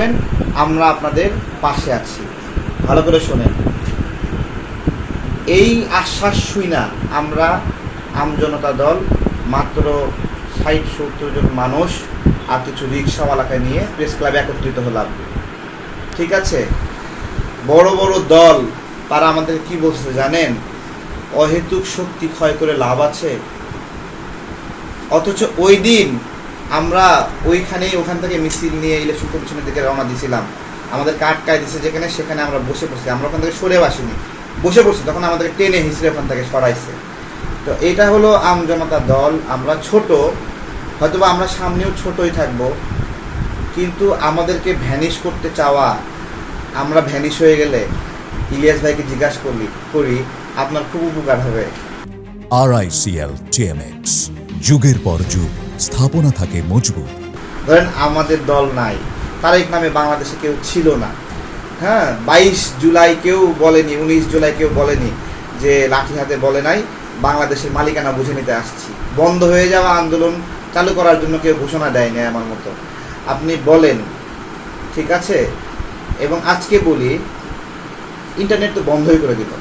থাকবেন, আমরা আপনাদের পাশে আছি। ভালো করে শোনেন, এই আশ্বাস শুই না আমরা আমজনতা দল মাত্র ৬০-৭০ জন মানুষ আর কিছু রিক্সাওয়ালাকে নিয়ে প্রেস ক্লাবে একত্রিত হলাম। ঠিক আছে, বড় বড় দল তারা আমাদের কি বলছে জানেন? অহেতুক শক্তি ক্ষয় করে লাভ আছে। অথচ ওই দিন আমরা ওখান থেকে মিছিল নিয়ে ইলেকশন কমিশনের দিকে রওনা দিয়েছিলাম। আমাদের কার্ড কায় দিছে যেখানে, সেখানে আমরা বসে পড়ছি। আমরা ওখান থেকে সরে আসিনি, বসে পড়ছি। তখন আমাদেরকে টেনে হিসেবে ওখান থেকে সরাইছে। তো এটা হলো আমজনতা দল। আমরা ছোট, হয়তোবা আমরা সামনেও ছোটই থাকবো, কিন্তু আমাদেরকে ভ্যানিশ করতে চাওয়া, আমরা ভ্যানিশ হয়ে গেলে ইলিয়াস ভাইকে জিজ্ঞাসা করি আপনার খুব উপকার হবে। RICL TMX, যুগের পর যুগ স্থাপনা থাকে মজবুত। ধরেন আমাদের দল নাই, তারেক নামে বাংলাদেশে কেউ ছিল না। হ্যাঁ, 22 জুলাই কেউ বলেনি, 19 জুলাই কেউ বলেনি যে লাঠি হাতে বলে নাই বাংলাদেশের মালিকানা বুঝে নিতে আসছি। বন্ধ হয়ে যাওয়া আন্দোলন চালু করার জন্য কেউ ঘোষণা দেয়নি আমার মতো। আপনি বলেন, ঠিক আছে? এবং আজকে বলি, ইন্টারনেট তো বন্ধই করে দিল।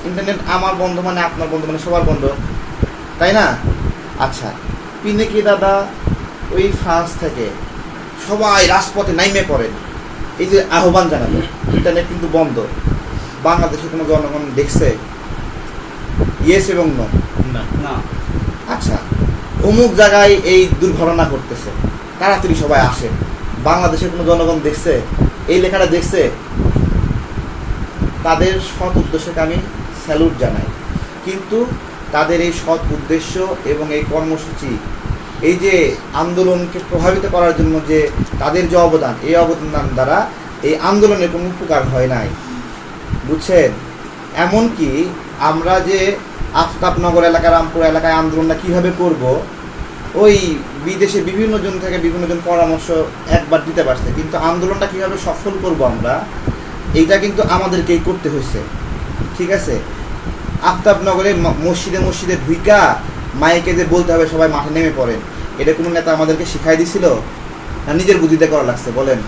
ইন্টারনেট আমার বন্ধ মানে আপনার বন্ধ মানে সবার বন্ধ, তাই না? আচ্ছা, পিনাকি দাদা ওই ফ্রান্স থেকে সবাই রাজপথে নাইমে পড়েন, এই যে আহ্বান জানাবে। ইন্টারনেট কিন্তু বন্ধ। বাংলাদেশে কোনো জনগণ দেখছে? ইয়েস এবং নো? না। আচ্ছা, অমুক জায়গায় এই দুর্ঘটনা ঘটতেছে, তাড়াতাড়ি সবাই আসে। বাংলাদেশের কোনো জনগণ দেখছে? এই লেখাটা দেখছে? তাদের সৎ উদ্দেশ্যকে আমি স্যালুট জানাই, কিন্তু তাদের এই সৎ উদ্দেশ্য এবং এই কর্মসূচি, এই যে আন্দোলনকে প্রভাবিত করার জন্য যে তাদের যে অবদান, এই অবদান দ্বারা এই আন্দোলনের কোনো উপকার হয় নাই, বুঝছেন? এমনকি আমরা যে আফতাবনগর এলাকা, রামপুর এলাকায় আন্দোলনটা কীভাবে করব, ওই বিদেশে বিভিন্ন জন থেকে বিভিন্ন জন পরামর্শ একবার দিতে পারছে, কিন্তু আন্দোলনটা কীভাবে সফল করব আমরা, এইটা কিন্তু আমাদেরকেই করতে হয়েছে। ঠিক আছে, আফতাবনগরে মসজিদে ঢুইকা মাইকে যে বলতে হবে সবাই মাঠে নেমে পড়েন, এটা কোনো নেতা আমাদেরকে শিখাই দিছিল না নিজের বুদ্ধিতে করা লাগছে? বলেন,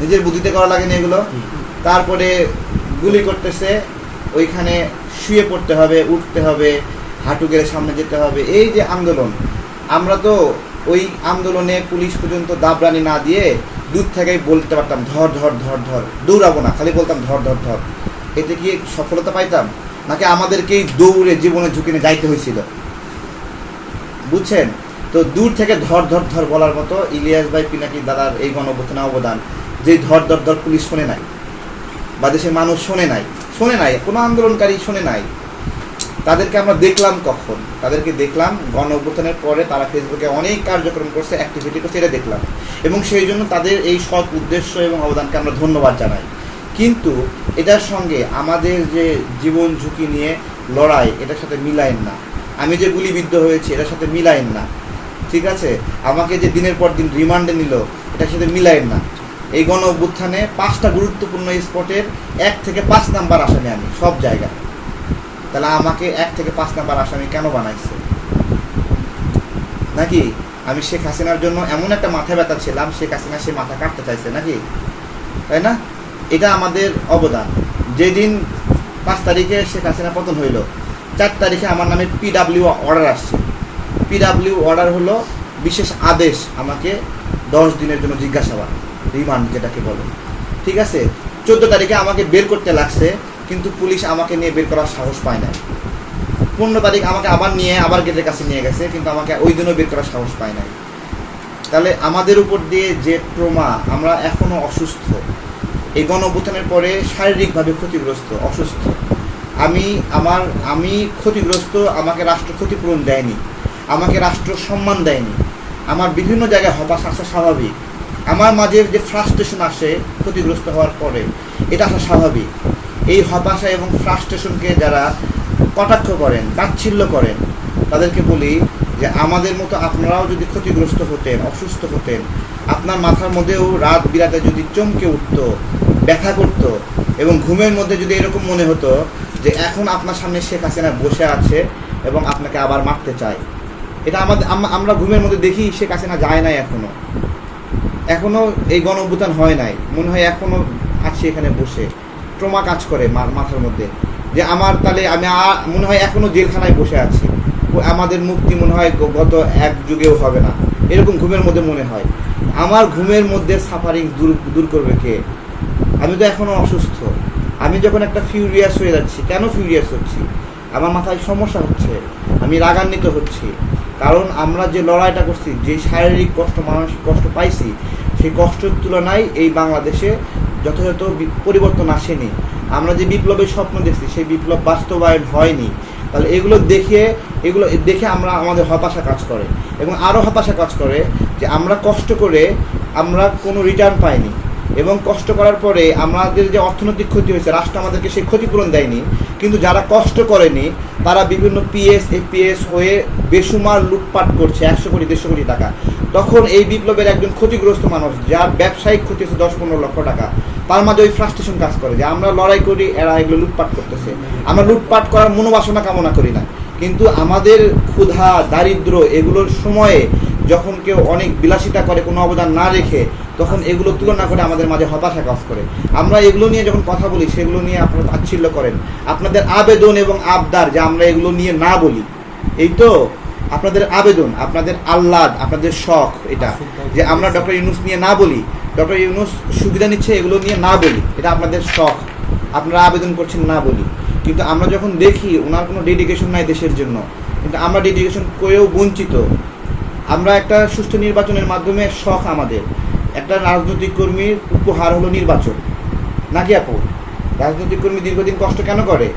নিজের বুদ্ধিতে করা লাগেনি এগুলো? তারপরে গুলি করতেছে, ওইখানে শুয়ে পড়তে হবে, উঠতে হবে, হাঁটু গেড়ে সামনে যেতে হবে। এই যে আন্দোলন, আমরা তো ওই আন্দোলনে পুলিশ পর্যন্ত দাবরানি না দিয়ে দূর থেকেই বলতে পারতাম ধর ধর ধর ধর, দৌড়াবো না, খালি বলতাম ধর ধর ধর। এতে কি সফলতা পাইতাম, নাকি আমাদেরকেই দৌড়ে জীবনের ঝুঁকি নিয়ে যাইতে হয়েছিল? বুঝছেন? তো দূর থেকে ধর ধর ধর বলার মতো ইলিয়াস ভাই, পিনাকি দাদার এই গণঅভ্যুত্থানে অবদান, যে ধর ধর ধর পুলিশ শোনে নাই বা দেশের মানুষ শোনে নাই, কোনো আন্দোলনকারী শোনে নাই। তাদেরকে আমরা দেখলাম কখন? তাদেরকে দেখলাম গণঅভ্যুত্থানের পরে তারা ফেসবুকে অনেক কার্যক্রম করছে, অ্যাক্টিভিটি করছে, এটা দেখলাম। এবং সেই জন্য তাদের এই সৎ উদ্দেশ্য এবং অবদানকে আমরা ধন্যবাদ জানাই। কিন্তু এটার সঙ্গে আমাদের যে জীবন ঝুঁকি নিয়ে লড়াই, এটার সাথে মিলায়েন না। আমি যে গুলিবিদ্ধ হয়েছি, এটার সাথে মিলায়েন না। ঠিক আছে, আমাকে যে দিনের পর দিন রিমান্ডে নিল, এটার সাথে মিলায়েন না। এই গণঅভ্যুত্থানে 5টা গুরুত্বপূর্ণ স্পটের 1 থেকে 5 নাম্বার আসামি আমি সব জায়গায়। তাহলে আমাকে 1 থেকে 5 নাম্বার আসামি কেন বানাইছে? নাকি আমি শেখ হাসিনার জন্য এমন একটা মাথা ব্যথা ছিলাম, শেখ হাসিনা সে মাথা কাটতে চাইছে নাকি? তাই না? এটা আমাদের অবদান। যেদিন 5 তারিখে শেখ হাসিনা পতন হইল, 4 তারিখে আমার নামে PW অর্ডার আসছে। PW অর্ডার হলো বিশেষ আদেশ, আমাকে 10 দিনের জন্য জিজ্ঞাসাবাদ, রিমান্ড যেটাকে বলে। ঠিক আছে, 14 তারিখে আমাকে বের করতে লাগছে, কিন্তু পুলিশ আমাকে নিয়ে বের করার সাহস পায় না। 15 তারিখ আমাকে আবার গেটের কাছে নিয়ে গেছে, কিন্তু আমাকে ওই দিনও বের করার সাহস পায় নাই। তাহলে আমাদের উপর দিয়ে যে ট্রমা, আমরা এখনও অসুস্থ। এই গণঅভ্যুত্থানের পরে শারীরিকভাবে ক্ষতিগ্রস্ত, অসুস্থ। আমি ক্ষতিগ্রস্ত। আমাকে রাষ্ট্র ক্ষতিপূরণ দেয়নি, আমাকে রাষ্ট্র সম্মান দেয়নি। আমার বিভিন্ন জায়গায় হতাশা আসা স্বাভাবিক। আমার মাঝে যে ফ্রাস্ট্রেশন আসে ক্ষতিগ্রস্ত হওয়ার পরে, এটা আসা স্বাভাবিক। এই হতাশা এবং ফ্রাস্ট্রেশনকে যারা কটাক্ষ করেন, তাচ্ছিল্য করেন, তাদেরকে বলি যে আমাদের মতো আপনারাও যদি ক্ষতিগ্রস্ত হতেন, অসুস্থ হতেন, আপনার মাথার মধ্যেও রাত বিরাতে যদি চমকে উঠত, ব্যথা করত, এবং ঘুমের মধ্যে যদি এরকম মনে হতো যে এখন আপনার সামনে শেখ হাসিনা বসে আছে এবং আপনাকে আবার মারতে চায়, এটা আমরা ঘুমের মধ্যে দেখি শেখ হাসিনা যায় নাই এখনও এই গণ অভ্যুত্থান হয় নাই, মনে হয় এখনও আছি এখানে বসে, ট্রমা কাজ করে মাথার মধ্যে যে আমার তাহলে আমি মনে হয় এখনও জেলখানায় বসে আছি, আমাদের মুক্তি মনে হয় গত এক যুগেও হবে না, এরকম ঘুমের মধ্যে মনে হয়। আমার ঘুমের মধ্যে সাফারিং দূর করবে কে? আমি তো এখনও অসুস্থ। আমি যখন একটা ফিউরিয়াস হয়ে যাচ্ছি, কেন ফিউরিয়াস হচ্ছি? আমার মাথায় সমস্যা হচ্ছে, আমি রাগান্বিত হচ্ছি, কারণ আমরা যে লড়াইটা করছি, যে শারীরিক কষ্ট মানসিক কষ্ট পাইছি, সেই কষ্টের তুলনায় এই বাংলাদেশে যথাযথ পরিবর্তন আসেনি। আমরা যে বিপ্লবের স্বপ্ন দেখছি সেই বিপ্লব বাস্তবায়ন হয়নি। তাহলে এগুলো দেখে আমাদের হতাশা কাজ করে, এবং আরও হতাশা কাজ করে যে আমরা কষ্ট করে আমরা কোনো রিটার্ন পাইনি, এবং কষ্ট করার পরে আমাদের যে অর্থনৈতিক ক্ষতি হয়েছে, রাষ্ট্র আমাদেরকে সেই ক্ষতিপূরণ দেয়নি। কিন্তু যারা কষ্ট করেনি তারা বিভিন্ন পিএস এপিএস হয়ে বেসুমার লুটপাট করছে 100 কোটি 150 কোটি টাকা। তখন এই বিপ্লবের একজন ক্ষতিগ্রস্ত মানুষ, যার ব্যবসায়িক ক্ষতি হচ্ছে 10-15 লক্ষ টাকা, তার মাঝে ওই ফ্রাস্ট্রেশন কাজ করে যে আমরা লড়াই করি, এরা এগুলো লুটপাট করতেছে। আমরা লুটপাট করার মনোবাসনা কামনা করি না, কিন্তু আমাদের ক্ষুধা দারিদ্র এগুলোর সময়ে যখন কেউ অনেক বিলাসিতা করে কোনো অবদান না রেখে, তখন এগুলো তুলনা করে আমাদের মাঝে হতাশা কাজ করে। আমরা এগুলো নিয়ে যখন কথা বলি, সেগুলো নিয়ে আপনারা তাচ্ছিল্য করেন। আপনাদের আবেদন এবং আবদার যে আমরা এগুলো নিয়ে না বলি, এই তো আপনাদের আবেদন, আপনাদের আহ্লাদ, আপনাদের শখ এটা যে আমরা ডক্টর ইউনূস নিয়ে না বলি, ডক্টর ইউনূস সুবিধা নিচ্ছে এগুলো নিয়ে না বলি, এটা আপনাদের শখ, আপনারা আবেদন করছেন না বলি। কিন্তু আমরা যখন দেখি ওনার কোনো ডেডিকেশন নাই দেশের জন্য, কিন্তু আমরা ডেডিকেশন করেও বঞ্চিত। আমরা একটা সুষ্ঠু নির্বাচনের মাধ্যমে শখ আমাদের, একটা রাজনৈতিক কর্মীর উপহার হলো নির্বাচন, নাকি আপু? রাজনৈতিক কর্মী দীর্ঘদিন কষ্ট কেন করে,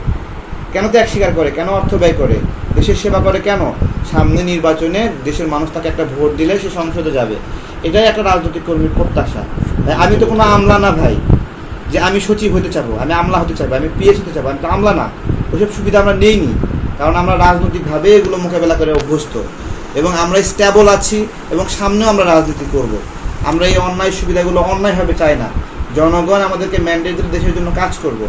কেন ত্যাগ স্বীকার করে, কেন অর্থ ব্যয় করে, দেশের সেবা করে কেন? সামনে নির্বাচনে দেশের মানুষ তাকে একটা ভোট দিলে সে সংসদে যাবে, এটাই একটা রাজনৈতিক কর্মীর প্রত্যাশা। আমি তো কোনো আমলা না ভাই যে আমি সচিব হতে চাবো, আমি আমলা হতে চাইবো, আমি পিএস হতে চাবো, আমি তো আমলা না। ওইসব সুবিধা আমরা নেইনি, কারণ আমরা রাজনৈতিকভাবে এগুলো মোকাবেলা করে অভ্যস্ত, এবং আমরা স্ট্যাবল আছি, এবং সামনেও আমরা রাজনীতি করব। আমরা এই অন্যায় সুবিধাগুলো অন্যায়ভাবে চাই না। জনগণ আমাদেরকে ম্যান্ডেট দিলে দেশের জন্য কাজ করব,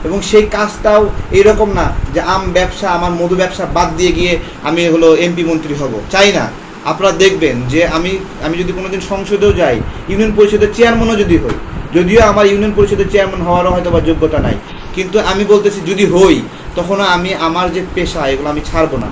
এবং সেই কাজটাও এইরকম না যে ব্যবসা, আমার মধু ব্যবসা বাদ দিয়ে গিয়ে আমি এমপি মন্ত্রী হব, চাই না। আপনারা দেখবেন যে আমি যদি কোনোদিন সংসদেও যাই, ইউনিয়ন পরিষদের চেয়ারম্যানও যদি হই, যদিও আমার ইউনিয়ন পরিষদের চেয়ারম্যান হওয়ারও হয়তো বা যোগ্যতা নাই, কিন্তু আমি বলতেছি যদি হই, তখন আমি আমার যে পেশা এগুলো আমি ছাড়বো না।